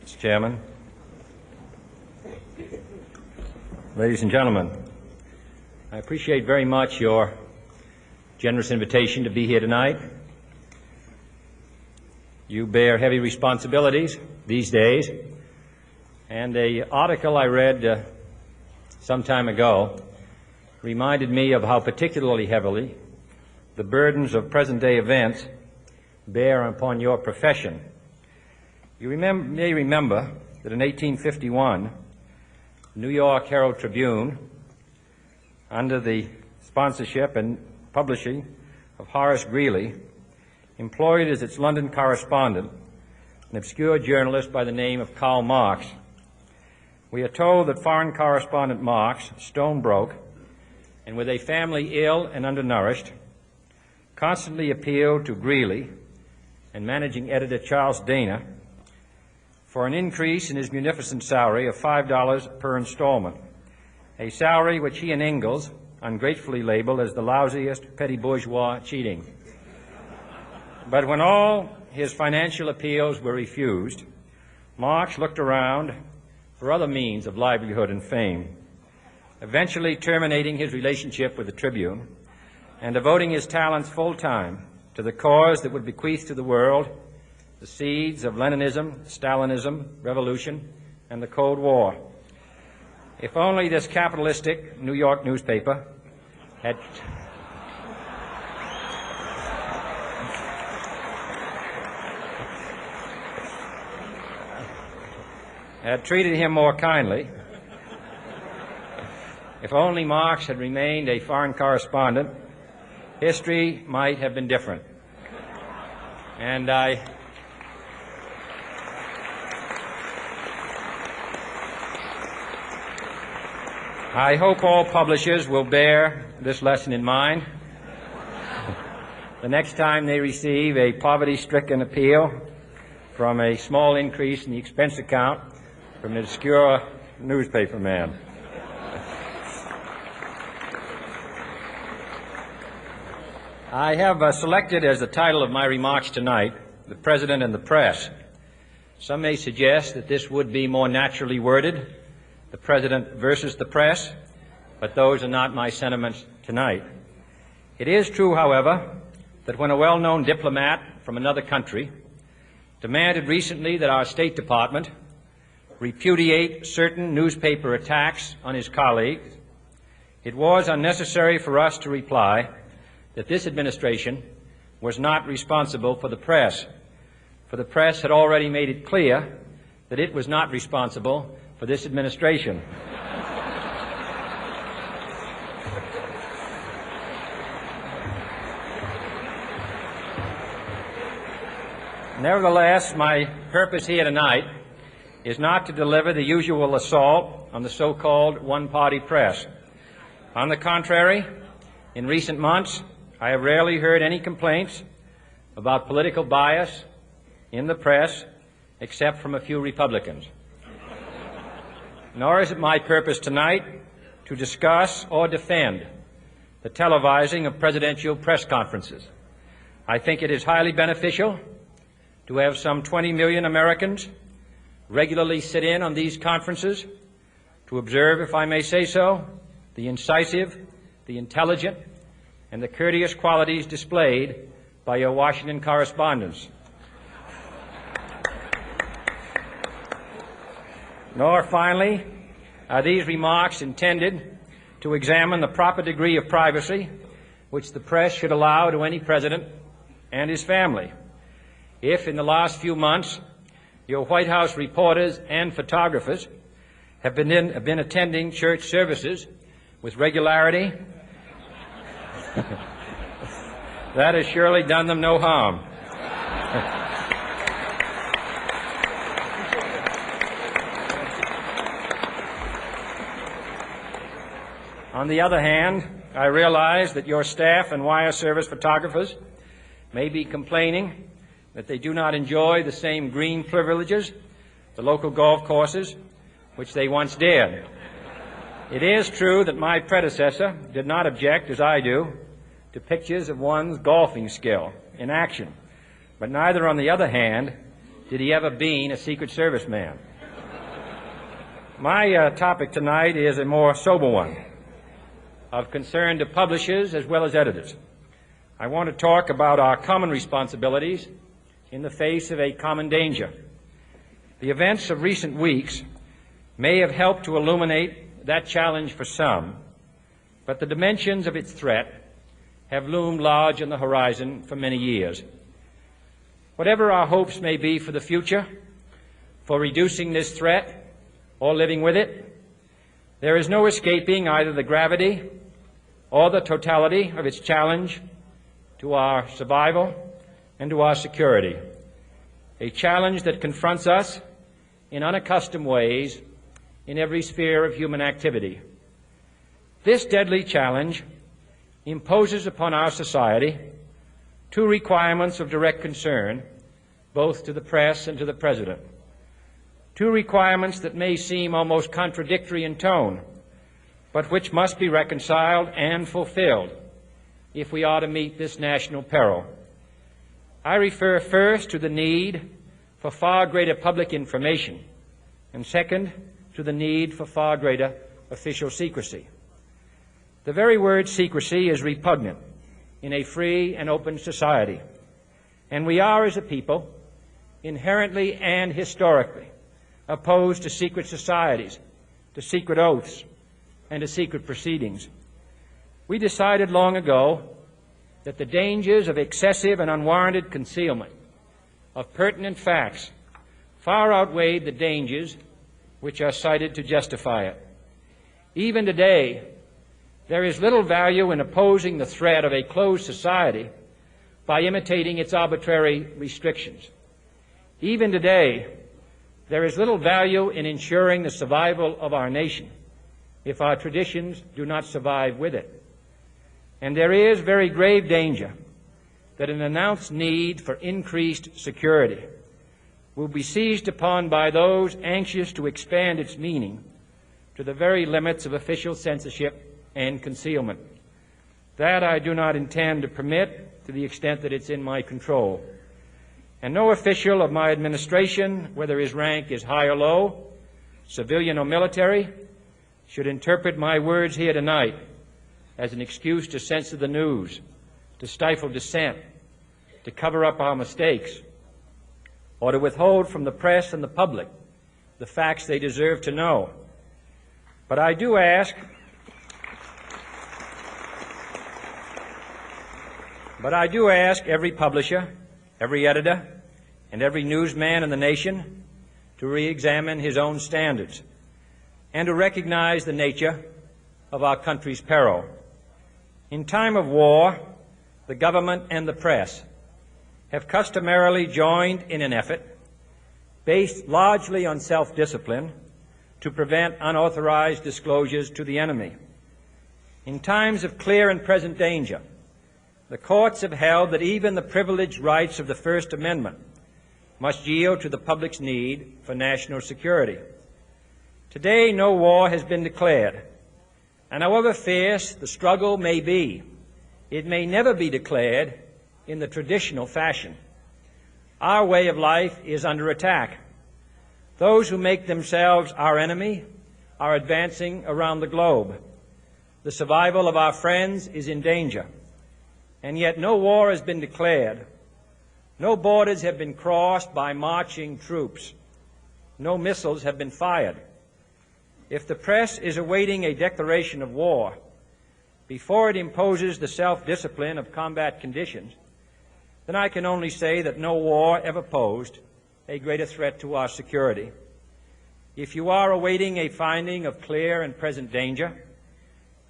Mr. Chairman, ladies and gentlemen, I appreciate very much your generous invitation to be here tonight. You bear heavy responsibilities these days, and an article I read some time ago reminded me of how particularly heavily the burdens of present-day events bear upon your profession. You may remember that in 1851, the New York Herald Tribune, under the sponsorship and publishing of Horace Greeley, employed as its London correspondent an obscure journalist by the name of Karl Marx. We are told that foreign correspondent Marx, stone broke, and with a family ill and undernourished, constantly appealed to Greeley and managing editor Charles Dana for an increase in his munificent salary of $5 per installment, a salary which he and Ingalls ungratefully labeled as the lousiest petty bourgeois cheating. But when all his financial appeals were refused, Marx looked around for other means of livelihood and fame, eventually terminating his relationship with the Tribune and devoting his talents full-time to the cause that would bequeath to the world the seeds of Leninism, Stalinism, revolution, and the Cold War. If only this capitalistic New York newspaper had treated him more kindly, if only Marx had remained a foreign correspondent, history might have been different. And I hope all publishers will bear this lesson in mind the next time they receive a poverty-stricken appeal from a small increase in the expense account from an obscure newspaper man. I have selected as the title of my remarks tonight, "The President and the Press." Some may suggest that this would be more naturally worded, "The President versus the Press," but those are not my sentiments tonight. It is true, however, that when a well-known diplomat from another country demanded recently that our State Department repudiate certain newspaper attacks on his colleagues, it was unnecessary for us to reply that this administration was not responsible for the press, for the press had already made it clear that it was not responsible for this administration. Nevertheless, my purpose here tonight is not to deliver the usual assault on the so-called one-party press. On the contrary, in recent months, I have rarely heard any complaints about political bias in the press except from a few Republicans. Nor is it my purpose tonight to discuss or defend the televising of presidential press conferences. I think it is highly beneficial to have some 20 million Americans regularly sit in on these conferences to observe, if I may say so, the incisive, the intelligent, and the courteous qualities displayed by your Washington correspondents. Nor, finally, are these remarks intended to examine the proper degree of privacy which the press should allow to any president and his family. If, in the last few months, your White House reporters and photographers have been attending church services with regularity, that has surely done them no harm. On the other hand, I realize that your staff and wire service photographers may be complaining that they do not enjoy the same green privileges, the local golf courses, which they once did. It is true that my predecessor did not object, as I do, to pictures of one's golfing skill in action, but neither, on the other hand, Did he ever been a Secret Service man? My topic tonight is a more sober one, of concern to publishers as well as editors. I want to talk about our common responsibilities in the face of a common danger. The events of recent weeks may have helped to illuminate that challenge for some, but the dimensions of its threat have loomed large on the horizon for many years. Whatever our hopes may be for the future, for reducing this threat or living with it, there is no escaping either the gravity or the totality of its challenge to our survival and to our security, a challenge that confronts us in unaccustomed ways in every sphere of human activity. This deadly challenge imposes upon our society two requirements of direct concern, both to the press and to the President. Two requirements that may seem almost contradictory in tone, but which must be reconciled and fulfilled if we are to meet this national peril. I refer first to the need for far greater public information, and second, to the need for far greater official secrecy. The very word secrecy is repugnant in a free and open society, and we are, as a people, inherently and historically opposed to secret societies, to secret oaths, and to secret proceedings. We decided long ago that the dangers of excessive and unwarranted concealment of pertinent facts far outweighed the dangers which are cited to justify it. Even today, there is little value in opposing the threat of a closed society by imitating its arbitrary restrictions. Even today, there is little value in ensuring the survival of our nation if our traditions do not survive with it. And there is very grave danger that an announced need for increased security will be seized upon by those anxious to expand its meaning to the very limits of official censorship and concealment. That I do not intend to permit to the extent that it's in my control. And no official of my administration, whether his rank is high or low, civilian or military, should interpret my words here tonight as an excuse to censor the news, to stifle dissent, to cover up our mistakes, or to withhold from the press and the public the facts they deserve to know. But I do ask every publisher, every editor, and every newsman in the nation to re-examine his own standards and to recognize the nature of our country's peril. In time of war, the government and the press have customarily joined in an effort based largely on self-discipline to prevent unauthorized disclosures to the enemy. In times of clear and present danger, the courts have held that even the privileged rights of the First Amendment must yield to the public's need for national security. Today, no war has been declared, and however fierce the struggle may be, it may never be declared in the traditional fashion. Our way of life is under attack. Those who make themselves our enemy are advancing around the globe. The survival of our friends is in danger. And yet no war has been declared. No borders have been crossed by marching troops. No missiles have been fired. If the press is awaiting a declaration of war before it imposes the self-discipline of combat conditions, then I can only say that no war ever posed a greater threat to our security. If you are awaiting a finding of clear and present danger,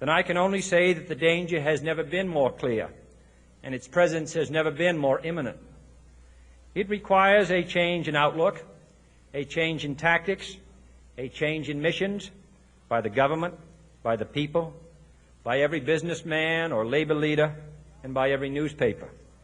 then I can only say that the danger has never been more clear, and its presence has never been more imminent. It requires a change in outlook, a change in tactics, a change in missions by the government, by the people, by every businessman or labor leader, and by every newspaper.